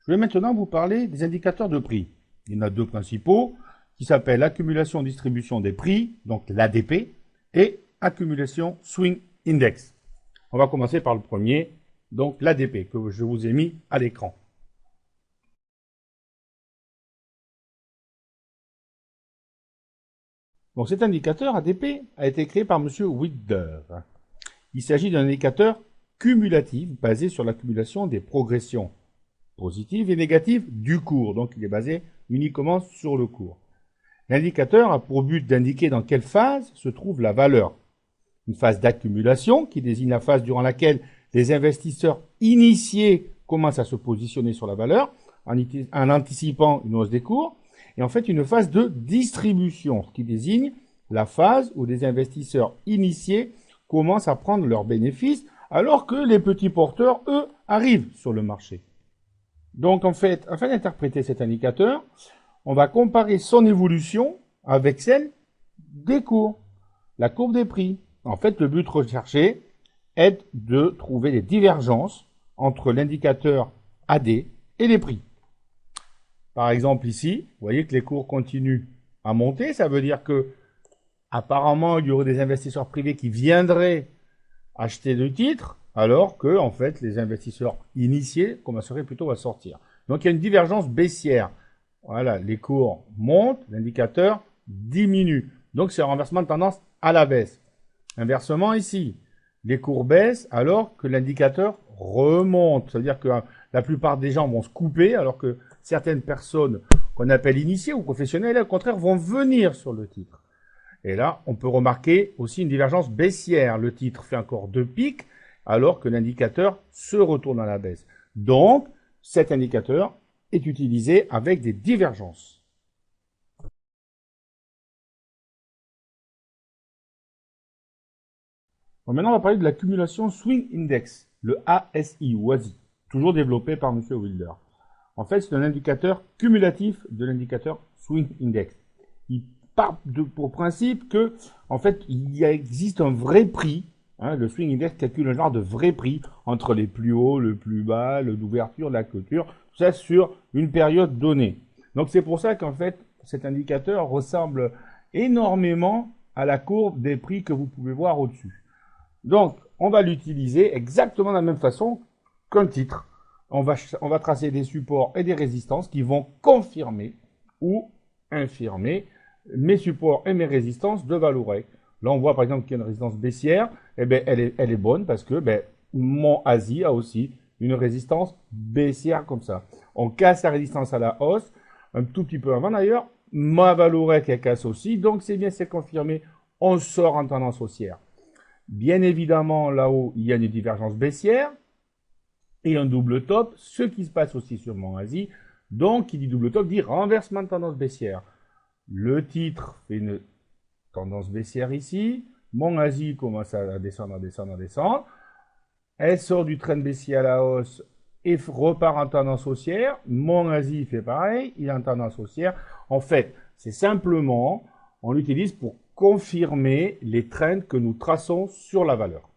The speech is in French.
Je vais maintenant vous parler des indicateurs de prix. Il y en a deux principaux qui s'appellent accumulation-distribution des prix, donc l'ADP, et accumulation swing index. On va commencer par le premier, donc l'ADP, que je vous ai mis à l'écran. Donc cet indicateur ADP a été créé par M. Wilder. Il s'agit d'un indicateur cumulatif basé sur l'accumulation des progressions positives et négatives du cours. Donc il est basé uniquement sur le cours. L'indicateur a pour but d'indiquer dans quelle phase se trouve la valeur. Une phase d'accumulation qui désigne la phase durant laquelle les investisseurs initiés commencent à se positionner sur la valeur en anticipant une hausse des cours. Et en fait, une phase de distribution, ce qui désigne la phase où les investisseurs initiés commencent à prendre leurs bénéfices alors que les petits porteurs, eux, arrivent sur le marché. Donc, en fait, afin d'interpréter cet indicateur, on va comparer son évolution avec celle des cours, la courbe des prix. En fait, le but recherché est de trouver des divergences entre l'indicateur AD et les prix. Par exemple, ici, vous voyez que les cours continuent à monter. Ça veut dire que, apparemment, il y aurait des investisseurs privés qui viendraient acheter le titre, alors que, en fait, les investisseurs initiés commenceraient plutôt à sortir. Donc, il y a une divergence baissière. Voilà, les cours montent, l'indicateur diminue. Donc, c'est un renversement de tendance à la baisse. Inversement, ici, les cours baissent alors que l'indicateur remonte. C'est-à-dire que la plupart des gens vont se couper, alors que certaines personnes qu'on appelle initiées ou professionnelles, au contraire, vont venir sur le titre. Et là, on peut remarquer aussi une divergence baissière. Le titre fait encore deux pics, alors que l'indicateur se retourne à la baisse. Donc, cet indicateur est utilisé avec des divergences. Bon, maintenant, on va parler de l'accumulation swing index, le ASI ou ASI, toujours développé par M. Wilder. En fait, c'est un indicateur cumulatif de l'indicateur swing index. Il part pour principe que, en fait, il existe un vrai prix. Le swing index calcule un genre de vrai prix entre les plus hauts, le plus bas, l'ouverture, la clôture, tout ça sur une période donnée. Donc c'est pour ça qu'en fait, cet indicateur ressemble énormément à la courbe des prix que vous pouvez voir au-dessus. Donc, on va l'utiliser exactement de la même façon qu'un titre. On va tracer des supports et des résistances qui vont confirmer ou infirmer mes supports et mes résistances de Valourec. Là, on voit par exemple qu'il y a une résistance baissière. Eh bien, elle est bonne parce que mon ASI a aussi une résistance baissière comme ça. On casse la résistance à la hausse, un tout petit peu avant d'ailleurs. Ma Valourec, elle casse aussi. Donc, c'est bien, c'est confirmé. On sort en tendance haussière. Bien évidemment, là-haut, il y a une divergence baissière et un double top, ce qui se passe aussi sur mon ASI. Donc, qui dit double top dit renversement de tendance baissière. Le titre fait une tendance baissière ici. Mon ASI commence à descendre, à descendre, à descendre. Elle sort du trend baissier à la hausse et repart en tendance haussière. Mon ASI fait pareil, il est en tendance haussière. En fait, c'est simplement, on l'utilise pour confirmer les trends que nous traçons sur la valeur.